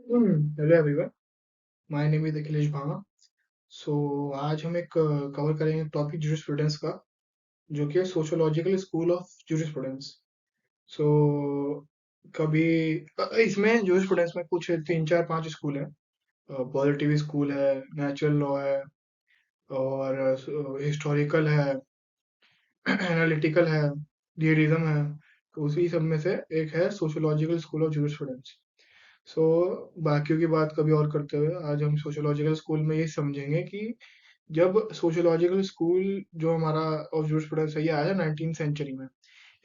Hello everyone, my name is Akhilesh Bhama. सो आज हम एक कवर करेंगे टॉपिक जूरिस्प्रूडेंस का, जो कि है सोशियोलॉजिकल स्कूल ऑफ जूरिस्प्रूडेंस। सो कभी इसमें जूरिस्प्रूडेंस में कुछ तीन चार पांच स्कूल है। पॉजिटिव स्कूल है, नेचुरल लॉ है, और हिस्टोरिकल है, एनालिटिकल है, रियलिज्म है। तो उसी सब में से एक है सोशियोलॉजिकल स्कूल ऑफ जूरिस्प्रूडेंस। सो बाकियों की बात कभी और करते हुए आज हम सोशियोलॉजिकल स्कूल में ये समझेंगे कि जब सोशियोलॉजिकल स्कूल जो हमारा ऑफ जूरिस्प्रूडेंस है ये आया 19th सेंचुरी में।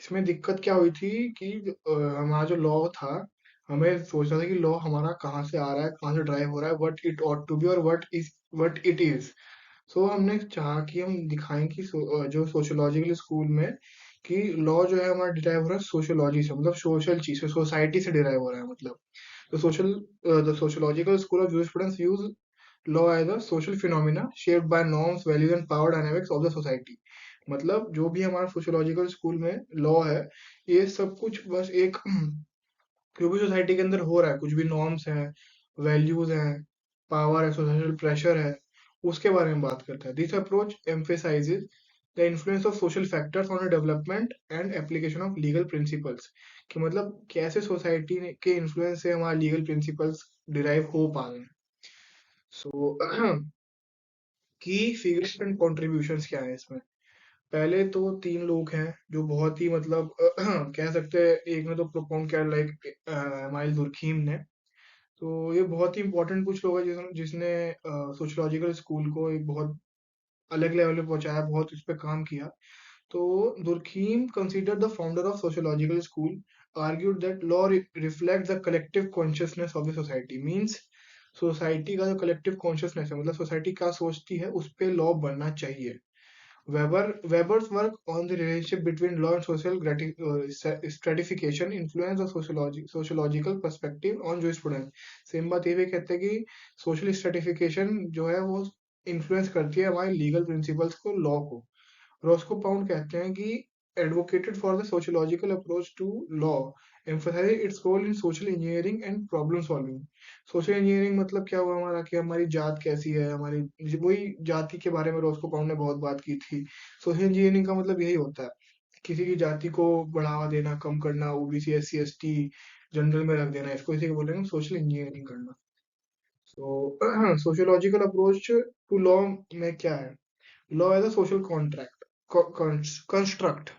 इसमें दिक्कत क्या हुई थी कि हमारा जो लॉ था, हमें सोचना था कि लॉ हमारा कहाँ से आ रहा है, कहाँ से ड्राइव हो रहा है, what it ought to be और व्हाट इट इज। सो हमने चाहा कि हम दिखाएं कि जो सोशियोलॉजिकल स्कूल में कि लॉ जो है हमारा डिराइव हो रहा है सोशियोलॉजी से, मतलब सोशल चीज से, सोसाइटी से डिराइव हो रहा है। मतलब the sociological school of jurisprudence views law as a social phenomena shaped by norms, values and power dynamics of the society। मतलब जो भी हमारा सोशियोलॉजिकल स्कूल में लॉ है, ये सब कुछ बस एक जो भी सोसाइटी के अंदर हो रहा है, कुछ भी नॉर्म्स हैं, वैल्यूज हैं, पावर है, सोशल प्रेशर है, उसके बारे में बात करता है। This approach emphasizes the influence of social factors on the development and application of legal principles. कि मतलब कैसे सोसाइटी के इन्फ्लुएंस से हमारे लीगल प्रिंसिपल्स डिराइव हो पा रहे हैं। सो की फिगर्स एंड कॉन्ट्रीब्यूशंस क्या है इसमें। पहले तो तीन लोग हैं जो बहुत ही मतलब कह सकते हैं। एक ने तो प्रोपोन किया, लाइक माइल दुर्खीम ने। तो ये बहुत ही इंपॉर्टेंट कुछ लोग हैं जिसने जिसने सोशियोलॉजिकल स्कूल को एक बहुत अलग लेवल पे पहुंचाया, बहुत इस पे काम किया। तो Durkheim, considered the founder of sociological school, argued that law reflects the collective consciousness of the society। means society का जो कलेक्टिव कॉन्शियसनेस है, मतलब सोसाइटी क्या सोचती है, उस पे लॉ बनना चाहिए। Weber's work on the relationship between law and social stratification influenced the sociological perspective on jurisprudence। Same बात ये भी कहते हैं कि सोशल स्ट्रेटिफिकेशन जो है वो इन्फ्लुएंस करती है हमारे लीगल प्रिंसिपल्स को, लॉ को। रॉस्को पाउंड कहते हैं कि advocated for the sociological approach to law, emphasizing its role in social engineering and problem solving। Social engineering मतलब क्या हुआ हमारा, कि हमारी जात कैसी है, हमारी वही जाति के बारे में रॉस्को पाउंड ने बहुत बात की थी। सोशल इंजीनियरिंग का मतलब यही होता है, किसी की जाति को बढ़ावा देना, कम करना, OBC S C S T general में रख देना, इसको इसी को बोलेंगे सोशल इंजीनियरिंग करना। सो सोशियोलॉजिकल अप्रोच टू लॉ में क्या है। Law as a social contract construct।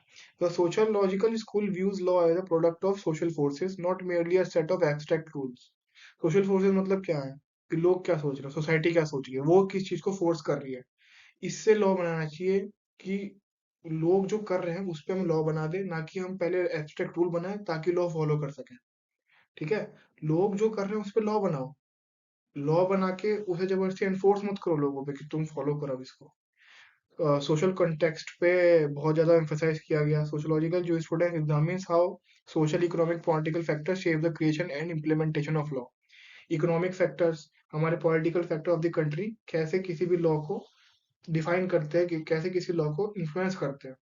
The sociological school views law as a product of social forces, not merely a set of abstract rules। Social forces मतलब क्या है, कि लोग क्या सोच रहे हैं, सोसाइटी क्या सोच रही है, वो किस चीज को फोर्स कर रही है। इससे लॉ बनाना चाहिए कि लोग जो कर रहे हैं उस पे हम लॉ बना दें, ना कि हम पहले एब्स्ट्रैक्ट रूल बनाएं ताकि लॉ फॉलो कर सकें। ठीक है, लोग जो कर रहे हैं उस पे लॉ बनाओ। लॉ बना के उसे जबरदस्ती एनफोर्स मत करो लोगों पे कि तुम फॉलो करो अब इसको। सोशल कॉन्टेक्स्ट पे बहुत ज्यादा एम्फेसाइज किया गया। Sociological jurisprudence examines how social, economic, political factors shape the creation and implementation of law. Economic factors, हमारे political factor of the country कैसे किसी भी लॉ को डिफाइन करते हैं, कि कैसे किसी लॉ को इन्फ्लुएंस करते हैं।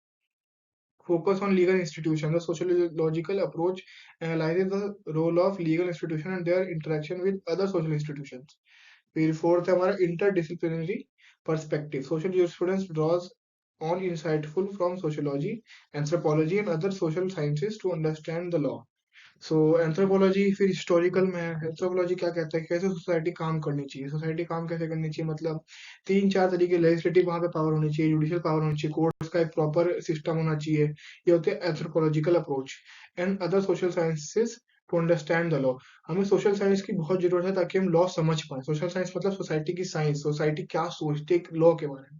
Focus on legal institutions, the sociological approach analyzes the role of legal institutions and their interaction with other social institutions। फिर फोर्थ है हमारा interdisciplinary perspective। Social jurisprudence draws on insightful from sociology, anthropology and other social sciences to understand the law। So anthropology फिर historical में है। Anthropology क्या कहता है, कैसे सोसाइटी काम करनी चाहिए, सोसाइटी काम कैसे करनी चाहिए, मतलब तीन चार तरीके, लेजिस्लेटिव वहां पे पावर होनी चाहिए, जुडिशियल पावर होनी चाहिए, कोर्ट्स का एक प्रॉपर सिस्टम होना चाहिए। ये होते हैं anthropological approach. And other social sciences to understand the law. हमें सोशल साइंस की बहुत जरूरत है ताकि हम लॉ समझ पाए। सोशल साइंस मतलब सोसाइटी की साइंस, सोसाइटी क्या सोचती है लॉ के बारे में।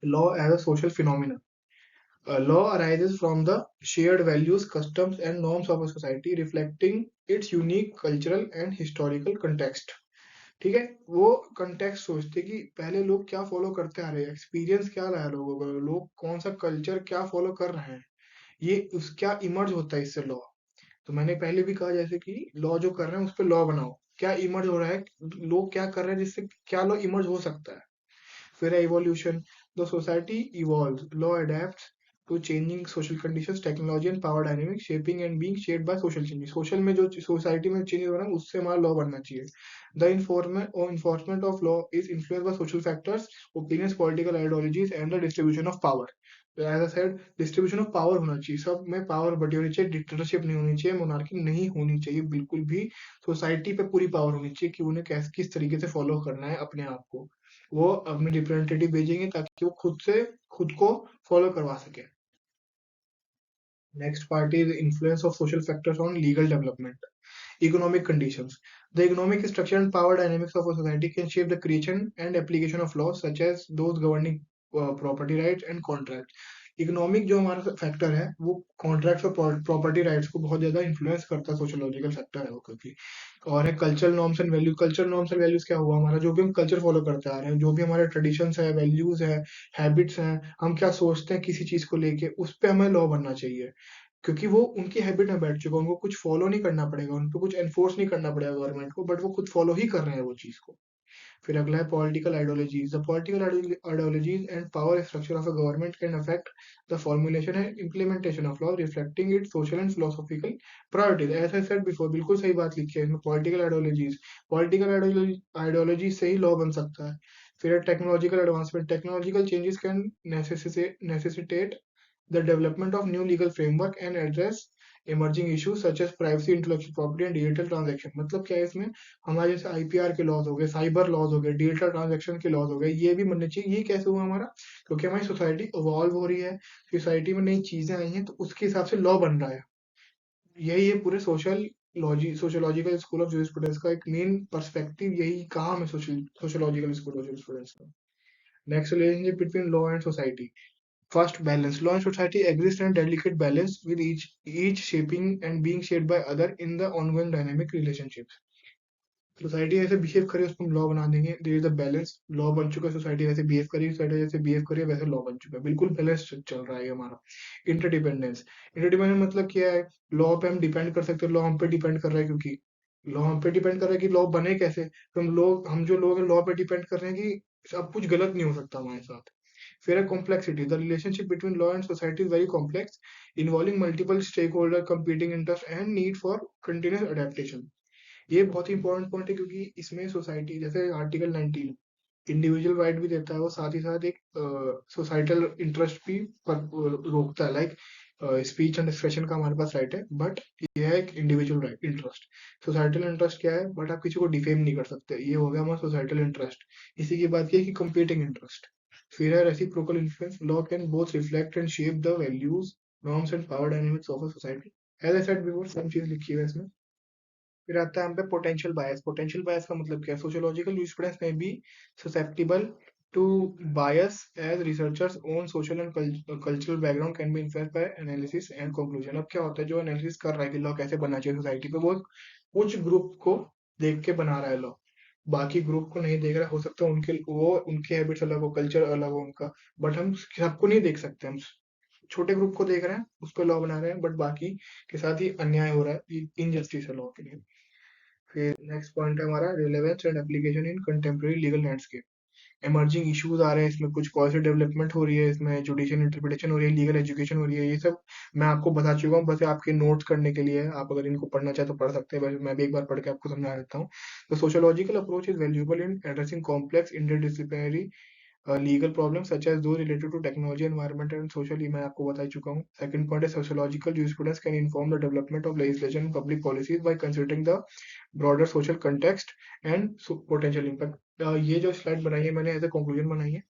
Law as a social phenomena. A law arises from the shared values, customs, and norms of a society, reflecting its unique cultural and historical context। ठीक है, वो कंटेक्स्ट सोचते कि पहले लोग क्या फॉलो करते आ रहे हैं, एक्सपीरियंस क्या रहा है लोगों का, लोग कौन सा कल्चर क्या फॉलो कर रहे हैं, ये उस क्या इमर्ज होता है इससे लॉ। तो मैंने पहले भी कहा जैसे कि लॉ जो कर रहे हैं उस पर लॉ बनाओ, क्या इमर्ज हो रहा है, लोग क्या कर रहे हैं जिससे क्या लॉ इमर्ज हो सकता है। फिर है evolution. The society evolves, law adapts to changing social conditions, technology and power dynamics, shaping and being shaped by social changes. Social में जो सोसाइटी में चेंज हो रहा है उससे हमारा लॉ बनना चाहिए. The enforcement of law is influenced by social factors, opinions, political ideologies and the distribution of power. As I said, distribution of power होना चाहिए, सब में पावर बटी होनी चाहिए, डिक्टेटरशिप नहीं होनी चाहिए, मोनार्की नहीं होनी चाहिए बिल्कुल भी. सोसाइटी पे पूरी पावर होनी चाहिए कि उन्हें किस तरीके से फॉलो करना है अपने आप को. वो अपने रिप्रेजेंटेटिव भेजेंगे ताकि वो खुद को फॉलो करवा सके. Next part is influence of social factors on legal development. Economic conditions. The economic structure and power dynamics of a society can shape the creation and application of laws such as those governing property rights and contracts. Economic जो हमारा factor है वो contracts और property rights को बहुत ज्यादा influence करता है. सोशोलॉजिकल फैक्टर है वो, क्योंकि और है cultural norms and values. Cultural norms and values क्या हुआ, हमारा जो भी हम कल्चर फॉलो करते आ रहे हैं, जो भी हमारे ट्रेडिशंस है, वैल्यूज है, हैबिट्स हैं, हम क्या सोचते हैं किसी चीज को लेके, उस पे हमें लॉ बनना चाहिए. क्योंकि वो उनकी हैबिट में बैठ चुका है, उनको कुछ फॉलो नहीं करना पड़ेगा, उनको कुछ एनफोर्स नहीं करना पड़ेगा गवर्नमेंट को, बट वो खुद फॉलो ही कर रहे हैं वो चीज को. फिर अगला है political ideologies. The political ideologies and power structure of a government can affect the formulation and implementation of law reflecting it social and philosophical priorities. As I said before, बिल्कुल सही बात लिखी है इसमें. पॉलिटिकल आइडियोलॉजी से ही law बन सकता है. फिर technological advancement. Technological changes can necessitate the development of new legal framework and address emerging issues such as privacy, intellectual property and digital transaction. मतलब क्या है इसमें, हमारे जैसे आईपीआर के लॉज हो गए, साइबर लॉज हो गए, डिजिटल ट्रांजैक्शन के लॉज हो गए, ये भी बनने चाहिए. ये कैसे हुआ हमारा, क्योंकि हमारी सोसाइटी इवॉल्व हो रही है, सोसाइटी में नई चीजें आई हैं, तो उसके हिसाब से लॉ बन रहा है. यही है पूरे सोशोलॉजिकल स्कूल ऑफ जूरिस्प्रूडेंस का एक मेन पर्सपेक्टिव, यही काम है सोशोलॉजिकल स्कूल ऑफ जूरिस्प्रूडेंस का. Next relationship between law and society. First, balance. Law and society exist in a delicate balance with each shaping and being shaped by other in the ongoing dynamic relationships. Society ऐसे behave करे उसको हम law बना देंगे. There is a balance. Law बन चुका है, society वैसे बिहेव करी, सोसाइटी जैसे बिहेव करी वैसे लॉ बन चुका है. बिल्कुल बैलेंस चल रहा है ये हमारा. इंटरडिपेंडेंस. इंटरडिपेंडेंस मतलब क्या है, लॉ पे हम डिपेंड कर सकते हैं, लॉ हम पे डिपेंड कर रहा है, क्योंकि लॉ हम पे डिपेंड कर रहा है कि लॉ बने कैसे. तो हम जो लोग हैं लॉ पे डिपेंड कर रहे हैं कि सब कुछ गलत नहीं हो सकता हमारे साथ. फिर है complexity. The relationship between law and society is very complex, involving multiple stake holder, competing interest and need for continuous adaptation. ये बहुत ही इंपॉर्टेंट पॉइंट है, क्योंकि इसमें सोसाइटी जैसे आर्टिकल 19 इंडिविजुअल राइट भी देता है, वो साथ ही साथ एक सोसाइटल इंटरेस्ट भी रोकता है. लाइक स्पीच एंड एक्सप्रेशन का हमारे पास राइट है, बट ये है एक individual right interest. Societal interest क्या है, बट आप किसी को डिफेम नहीं कर सकते. ये हो गया हमारा सोसाइटल इंटरेस्ट. इसी की बात की कि कंपीटिंग इंटरेस्ट. फिर है reciprocal influence. Law can both reflect and shape the values, norms and power dynamics of a society. As I said before, same चीज लिखी है इसमें. फिर आता है हम पे पोटेंशियल बायस. पोटेंशियल बायस का मतलब क्या है, सोशियोलॉजिकल जूरिस्प्रूडेंस में be susceptible to bias as researchers own social and cultural background can be influenced by analysis and conclusion. अब क्या होता है, जो एनालिसिस कर रहा है कि लॉ कैसे बनना चाहिए सोसाइटी पे, वो कुछ ग्रुप को देख के बना रहा है लॉ, बाकी ग्रुप को नहीं देख रहा. हो सकता है उनके हैबिट्स अलग हो, कल्चर अलग हो उनका, बट हम सबको नहीं देख सकते. हम छोटे ग्रुप को देख रहे हैं, उस पर लॉ बना रहे हैं, बट बाकी के साथ ही अन्याय हो रहा है, इनजस्टिस है लॉ के लिए. फिर नेक्स्ट पॉइंट है हमारा relevance and application in contemporary legal landscape. Emerging issues आ रहे हैं इसमें, कुछ पॉलिसी डेवलपमेंट हो रही है इसमें, जुडिशियल इंटरप्रिटेशन हो रही है, लीगल एजुकेशन हो रही है. ये सब मैं आपको बता चुका हूँ, बस आपके नोट्स करने के लिए है. आप अगर इनको पढ़ना चाहे तो पढ़ सकते हैं, वैसे मैं भी एक बार पढ़ के आपको समझा देता हूँ. तो sociological approach is valuable in addressing complex interdisciplinary legal problem such as those related to technology environment and social. मैं आपको बता ही चुका हूँ. सेकंड पॉइंट है sociological jurisprudence can inform the development of legislation public policies by considering the broader social context and potential impact. ये जो slide बनाई है मैंने एज ए कंक्लूजन बनाई है.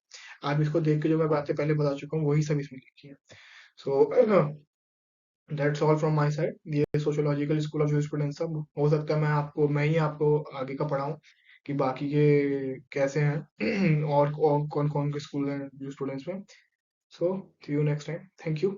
आप इसको देख के जो मैं बातें पहले बता चुका हूँ वही सब इसमें लिखी है. So that's all from my side. ये सोशियोलॉजिकल स्कूल ऑफ जूरिस्प्रूडेंस सब हो सकता है मैं ही आपको आगे का पढ़ाऊं कि बाकी के कैसे हैं और कौन कौन के स्कूल हैं जूरिस्प्रूडेंस में. So see you next time. Thank you.